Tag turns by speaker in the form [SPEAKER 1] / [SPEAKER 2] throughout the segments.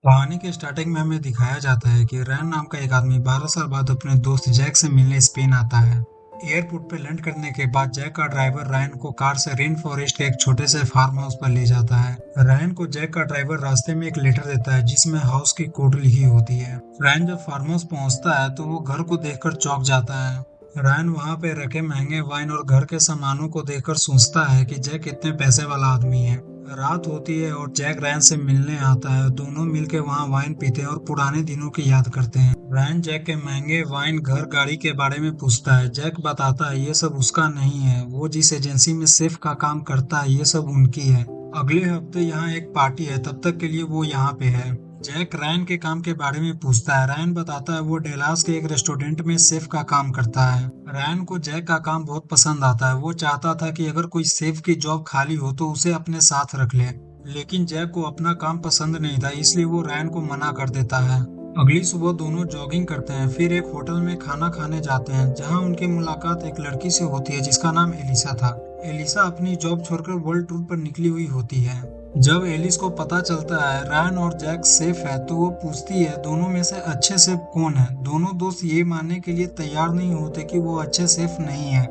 [SPEAKER 1] कहानी के स्टार्टिंग में हमें दिखाया जाता है कि रैन नाम का एक आदमी 12 साल बाद अपने दोस्त जैक से मिलने स्पेन आता है। एयरपोर्ट पे लैंड करने के बाद जैक का ड्राइवर रैन को कार से रेन फॉरेस्ट के एक छोटे से फार्म हाउस पर ले जाता है। रैन को जैक का ड्राइवर रास्ते में एक लेटर देता है जिसमें हाउस की कोड लिखी होती है। रैन जब फार्म हाउस पहुंचता है तो वो घर को देखकर चौंक जाता है। रैन वहां पे रखे महंगे वाइन और घर के सामानों को देखकर सोचता है कि जैक कितने पैसे वाला आदमी है। रात होती है और जैक रैन से मिलने आता है। दोनों मिलकर वहाँ वाइन पीते हैं और पुराने दिनों की याद करते हैं। रैन जैक के महंगे वाइन घर गाड़ी के बारे में पूछता है। जैक बताता है ये सब उसका नहीं है, वो जिस एजेंसी में सेफ का काम करता है ये सब उनकी है। अगले हफ्ते यहाँ एक पार्टी है, तब तक के लिए वो यहाँ पे है। जैक रैन के काम के बारे में पूछता है। रैन बताता है वो डेलास के एक रेस्टोरेंट में शेफ का काम करता है। रैन को जैक का काम बहुत पसंद आता है। वो चाहता था कि अगर कोई शेफ की जॉब खाली हो तो उसे अपने साथ रख ले, लेकिन जैक को अपना काम पसंद नहीं था, इसलिए वो रैन को मना कर देता है। अगली सुबह दोनों जॉगिंग करते हैं, फिर एक होटल में खाना खाने जाते हैं जहां उनकी मुलाकात एक लड़की से होती है जिसका नाम एलिसा था। एलिसा अपनी जॉब छोड़कर वर्ल्ड टूर पर निकली हुई होती है। जब एलिस को पता चलता है रैन और जैक सेफ है तो वो पूछती है दोनों में से अच्छे सेफ कौन है। दोनों दोस्त ये मानने के लिए तैयार नहीं होते कि वो अच्छे सेफ नहीं है।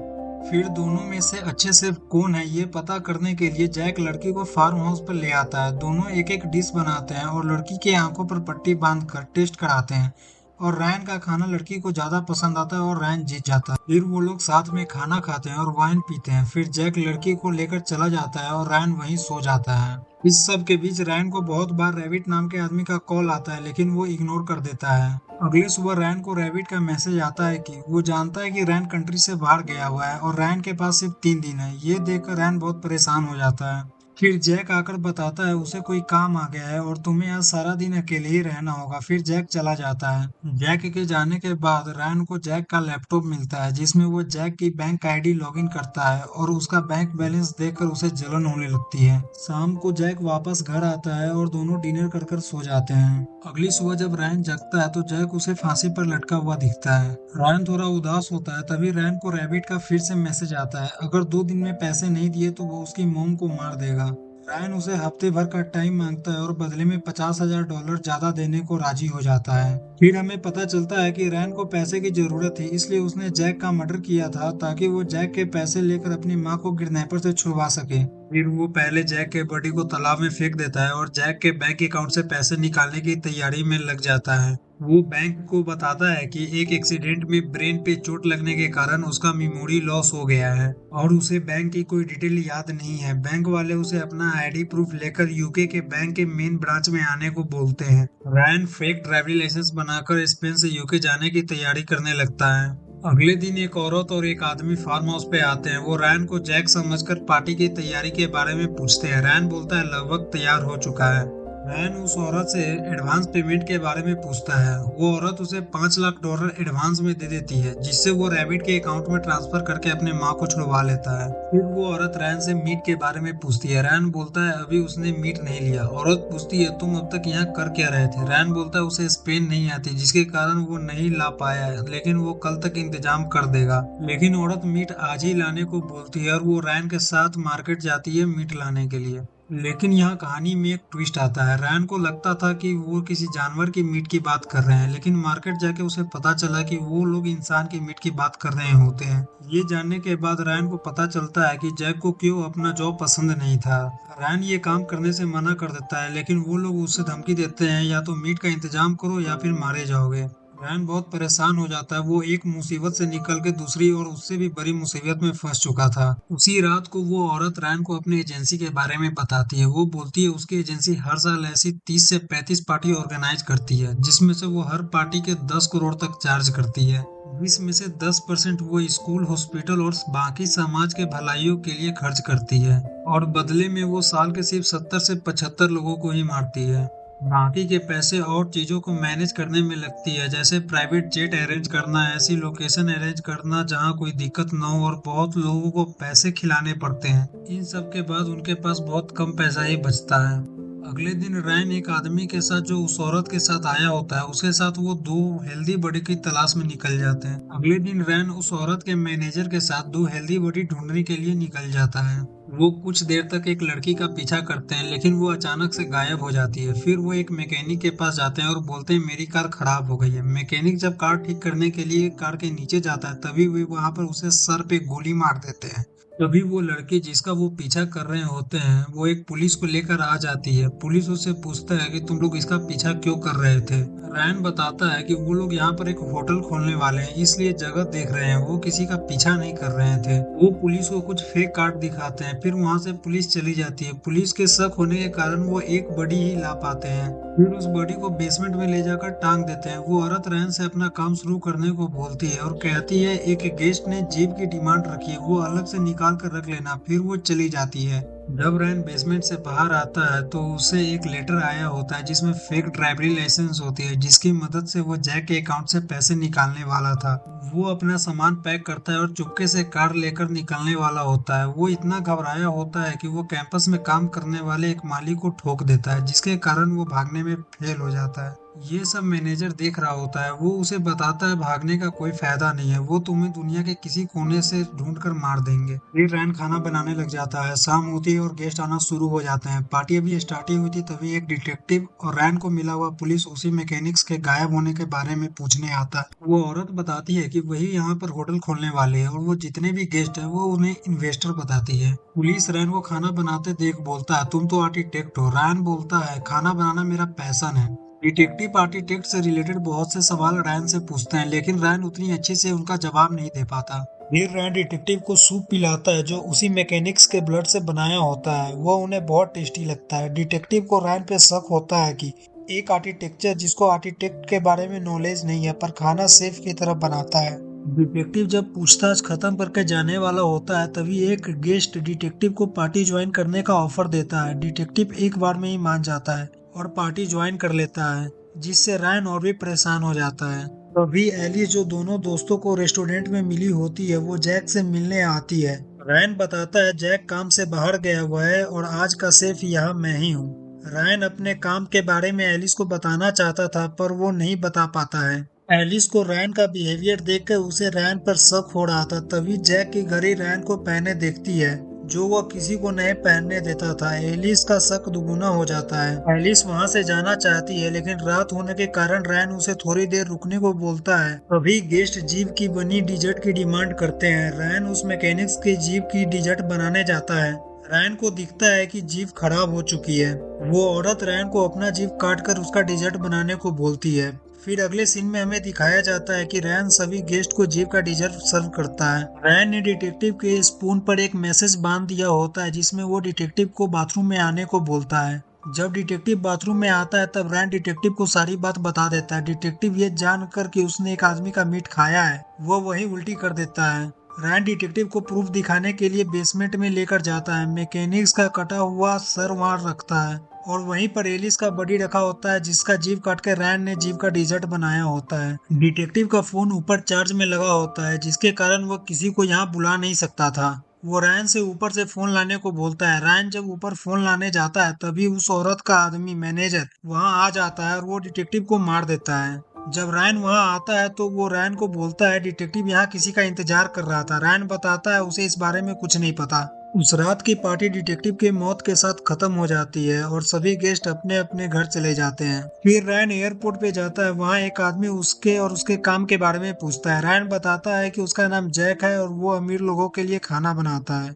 [SPEAKER 1] फिर दोनों में से अच्छे सेफ कौन है ये पता करने के लिए जैक लड़की को फार्म हाउस पर ले आता है। दोनों एक एक डिश बनाते हैं और लड़की की आंखों पर पट्टी बांध कर टेस्ट कराते हैं, और रैन का खाना लड़की को ज्यादा पसंद आता है और रैन जीत जाता है। फिर वो लोग साथ में खाना खाते हैं और वाइन पीते हैं। फिर जैक लड़की को लेकर चला जाता है और रैन वहीं सो जाता है। इस सब के बीच रैन को बहुत बार रैबिट नाम के आदमी का कॉल आता है, लेकिन वो इग्नोर कर देता है। अगली सुबह रैन को रैबिट का मैसेज आता है कि वो जानता है कि रैन कंट्री से बाहर गया हुआ है और रैन के पास सिर्फ 3 दिन है। ये देखकर रैन बहुत परेशान हो जाता है। फिर जैक आकर बताता है उसे कोई काम आ गया है और तुम्हें आज सारा दिन अकेले ही रहना होगा। फिर जैक चला जाता है। जैक के जाने के बाद रैन को जैक का लैपटॉप मिलता है जिसमें वो जैक की बैंक आईडी लॉगिन करता है, और उसका बैंक बैलेंस देखकर उसे जलन होने लगती है। शाम को जैक वापस घर आता है और दोनों डिनर कर कर सो जाते हैं। अगली सुबह जब रैन जगता है तो जैक उसे फांसी पर लटका हुआ दिखता है। रैन थोड़ा उदास होता है। तभी रैन को रैबिट का फिर से मैसेज आता है, अगर 2 दिन में पैसे नहीं दिए तो वो उसकी मोम को मार देगा। रायन उसे हफ्ते भर का टाइम मांगता है और बदले में $50,000 ज्यादा देने को राजी हो जाता है। फिर हमें पता चलता है कि रैन को पैसे की जरूरत थी, इसलिए उसने जैक का मर्डर किया था ताकि वो जैक के पैसे लेकर अपनी माँ को किडनैपर से छुड़वा सके। फिर वो पहले जैक के बॉडी को तालाब में फेंक देता है और जैक के बैंक अकाउंट से पैसे निकालने की तैयारी में लग जाता है। वो बैंक को बताता है कि एक एक्सीडेंट में ब्रेन पे चोट लगने के कारण उसका मेमोरी लॉस हो गया है और उसे बैंक की कोई डिटेल याद नहीं है। बैंक वाले उसे अपना आईडी प्रूफ लेकर यूके के बैंक के मेन ब्रांच में आने को बोलते हैं। रैन फेक ड्राइविंग लाइसेंस बनाकर स्पेन से यूके जाने की तैयारी करने लगता है। अगले दिन एक औरत और एक आदमी फार्म हाउस पे आते हैं। वो रैन को जैक समझकर पार्टी की तैयारी के बारे में पूछते हैं। रैन बोलता है लगभग तैयार हो चुका है। रैन उस औरत से एडवांस पेमेंट के बारे में पूछता है। वो औरत उसे $5 लाख एडवांस में दे देती है जिससे वो रैबिट के अकाउंट में ट्रांसफर करके अपने माँ को छुड़वा लेता है। फिर वो औरत रैन से मीट के बारे में पूछती है। रैन बोलता है अभी उसने मीट नहीं लिया। औरत पूछती है तुम अब तक यहाँ कर क्या रहे थे। रैन बोलता है उसे स्पेन नहीं आती जिसके कारण वो नहीं ला पाया है, लेकिन वो कल तक इंतजाम कर देगा। लेकिन औरत मीट आज ही लाने को बोलती है और वो रैन के साथ मार्केट जाती है मीट लाने के लिए। लेकिन यहाँ कहानी में एक ट्विस्ट आता है। रैन को लगता था कि वो किसी जानवर की मीट की बात कर रहे हैं, लेकिन मार्केट जाके उसे पता चला कि वो लोग इंसान की मीट की बात कर रहे होते हैं। ये जानने के बाद रैन को पता चलता है कि जैक को क्यों अपना जॉब पसंद नहीं था। रैन ये काम करने से मना कर देता है, लेकिन वो लोग उससे धमकी देते हैं या तो मीट का इंतजाम करो या फिर मारे जाओगे। रैन बहुत परेशान हो जाता है। वो एक मुसीबत से निकल के दूसरी और उससे भी बड़ी मुसीबत में फंस चुका था। उसी रात को वो औरत रैन को अपनी एजेंसी के बारे में बताती है। वो बोलती है उसकी एजेंसी हर साल ऐसी 30 से 35 पार्टी ऑर्गेनाइज करती है जिसमें से वो हर पार्टी के 10 करोड़ तक चार्ज करती है। 20 में से 10% वो स्कूल, हॉस्पिटल और बाकी समाज के भलाइयों के लिए खर्च करती है, और बदले में वो साल के सिर्फ 70 से 75 लोगों को ही मारती है। बाकी के पैसे और चीजों को मैनेज करने में लगती है, जैसे प्राइवेट जेट अरेंज करना, ऐसी लोकेशन अरेंज करना जहां कोई दिक्कत न हो, और बहुत लोगों को पैसे खिलाने पड़ते हैं। इन सब के बाद उनके पास बहुत कम पैसा ही बचता है। अगले दिन रैन एक आदमी के साथ जो उस औरत के साथ आया होता है उसके साथ वो 2 हेल्दी बॉडी की तलाश में निकल जाते हैं। अगले दिन रैन उस औरत के मैनेजर के साथ 2 हेल्दी बॉडी ढूंढने के लिए निकल जाता है। वो कुछ देर तक एक लड़की का पीछा करते हैं लेकिन वो अचानक से गायब हो जाती है। फिर वो एक मैकेनिक के पास जाते हैं और बोलते हैं मेरी कार खराब हो गई है। मैकेनिक जब कार ठीक करने के लिए कार के नीचे जाता है तभी वे वहां पर उसे सर पे गोली मार देते हैं। तभी वो लड़की जिसका वो पीछा कर रहे होते हैं वो एक पुलिस को लेकर आ जाती है। पुलिस उससे पूछता है कि तुम लोग इसका पीछा क्यों कर रहे थे। रैन बताता है कि वो लोग यहाँ पर एक होटल खोलने वाले हैं इसलिए जगह देख रहे हैं, वो किसी का पीछा नहीं कर रहे थे। वो पुलिस को कुछ फेक कार्ड दिखाते हैं, फिर वहां से पुलिस चली जाती है। पुलिस के शक होने के कारण वो एक बॉडी ही ला पाते हैं। फिर उस बॉडी को बेसमेंट में ले जाकर टांग देते हैं। वो औरत रैन से अपना काम शुरू करने को बोलती है और कहती है एक गेस्ट ने जीप की डिमांड रखी है, वो अलग से निकाल कर रख लेना। फिर वो चली जाती है। जब रैन बेसमेंट से बाहर आता है तो उसे एक लेटर आया होता है जिसमें फेक ड्राइवरी लाइसेंस होती है जिसकी मदद से वो जैक के अकाउंट से पैसे निकालने वाला था। वो अपना सामान पैक करता है और चुपके से कार लेकर निकलने वाला होता है। वो इतना घबराया होता है कि वो कैंपस में काम करने वाले एक माली को ठोक देता है जिसके कारण वो भागने में फेल हो जाता है। ये सब मैनेजर देख रहा होता है। वो उसे बताता है भागने का कोई फायदा नहीं है, वो तुम्हें दुनिया के किसी कोने से ढूंढ कर मार देंगे। फिर रैन खाना बनाने लग जाता है। शाम होती है और गेस्ट आना शुरू हो जाते हैं। पार्टी अभी स्टार्ट ही हुई थी तभी एक डिटेक्टिव और रैन को मिला हुआ पुलिस उसी मैकेनिक्स के गायब होने के बारे में पूछने आता है। वो औरत बताती है कि वही यहाँ पर होटल खोलने वाले हैं और वो जितने भी गेस्ट है वो उन्हें इन्वेस्टर बताती है। पुलिस रैन को खाना बनाते देख बोलता है तुम तो आर्किटेक्ट हो। रैन बोलता है खाना बनाना मेरा पैशन है। डिटेक्टिव आर्किटेक्ट से रिलेटेड बहुत से सवाल रैन से पूछते हैं लेकिन रैन उतनी अच्छे से उनका जवाब नहीं दे पाता। फिर रैन डिटेक्टिव को सूप पिलाता है जो उसी मैकेनिक्स के ब्लड से बनाया होता है। वो उन्हें बहुत टेस्टी लगता है। डिटेक्टिव को रैन पे शक होता है कि एक आर्किटेक्चर जिसको आर्किटेक्ट के बारे में नॉलेज नहीं है पर खाना सेफ की तरह बनाता है। डिटेक्टिव जब पूछताछ खत्म करके जाने वाला होता है तभी एक गेस्ट डिटेक्टिव को पार्टी ज्वाइन करने का ऑफर देता है। डिटेक्टिव एक बार में ही मान जाता है और पार्टी ज्वाइन कर लेता है जिससे रैन और भी परेशान हो जाता है। तभी एलिस जो दोनों दोस्तों को रेस्टोरेंट में मिली होती है वो जैक से मिलने आती है। रैन बताता है जैक काम से बाहर गया हुआ है और आज का शेफ यहाँ मैं ही हूँ। रैन अपने काम के बारे में एलिस को बताना चाहता था पर वो नहीं बता पाता है। एलिस को रैन का बिहेवियर देखकर उसे रैन पर शक हो रहा था। तभी जैक की घड़ी रैन को पहने देखती है जो वह किसी को नहीं पहनने देता था। एलिस का शक दुगुना हो जाता है। एलिस वहां से जाना चाहती है लेकिन रात होने के कारण रैन उसे थोड़ी देर रुकने को बोलता है। तभी गेस्ट जीप की बनी डिजर्ट की डिमांड करते हैं। रैन उस मैकेनिक्स के जीप की डिजर्ट बनाने जाता है। रैन को दिखता है कि जीप खराब हो चुकी है। वो औरत रैन को अपना जीप काट कर उसका डिजर्ट बनाने को बोलती है। फिर अगले सीन में हमें दिखाया जाता है कि रैन सभी गेस्ट को जीप का डिजर्ट सर्व करता है। रैन ने डिटेक्टिव के स्पून पर एक मैसेज बांध दिया होता है जिसमें वो डिटेक्टिव को बाथरूम में आने को बोलता है। जब डिटेक्टिव बाथरूम में आता है तब रैन डिटेक्टिव को सारी बात बता देता है। डिटेक्टिव ये जानकर कि उसने एक आदमी का मीट खाया है वो वही उल्टी कर देता है। रैन डिटेक्टिव को प्रूफ दिखाने के लिए बेसमेंट में लेकर जाता है। मैकेनिक्स का कटा हुआ सर वहां रखता है और वहीं पर एलिस का बॉडी रखा होता है जिसका जीभ काट के रैन ने जीभ का डिजर्ट बनाया होता है। डिटेक्टिव का फोन ऊपर चार्ज में लगा होता है जिसके कारण वो किसी को यहाँ बुला नहीं सकता था। वो रैन से ऊपर से फोन लाने को बोलता है। रैन जब ऊपर फोन लाने जाता है तभी उस औरत का आदमी मैनेजर वहाँ आ जाता है और वो डिटेक्टिव को मार देता है। जब रैन वहां आता है तो वो रैन को बोलता है डिटेक्टिव यहाँ किसी का इंतजार कर रहा था। रैन बताता है उसे इस बारे में कुछ नहीं पता। उस रात की पार्टी डिटेक्टिव के मौत के साथ खत्म हो जाती है और सभी गेस्ट अपने अपने घर चले जाते हैं। फिर रैन एयरपोर्ट पे जाता है। वहाँ एक आदमी उसके और उसके काम के बारे में पूछता है। रैन बताता है कि उसका नाम जैक है और वो अमीर लोगों के लिए खाना बनाता है।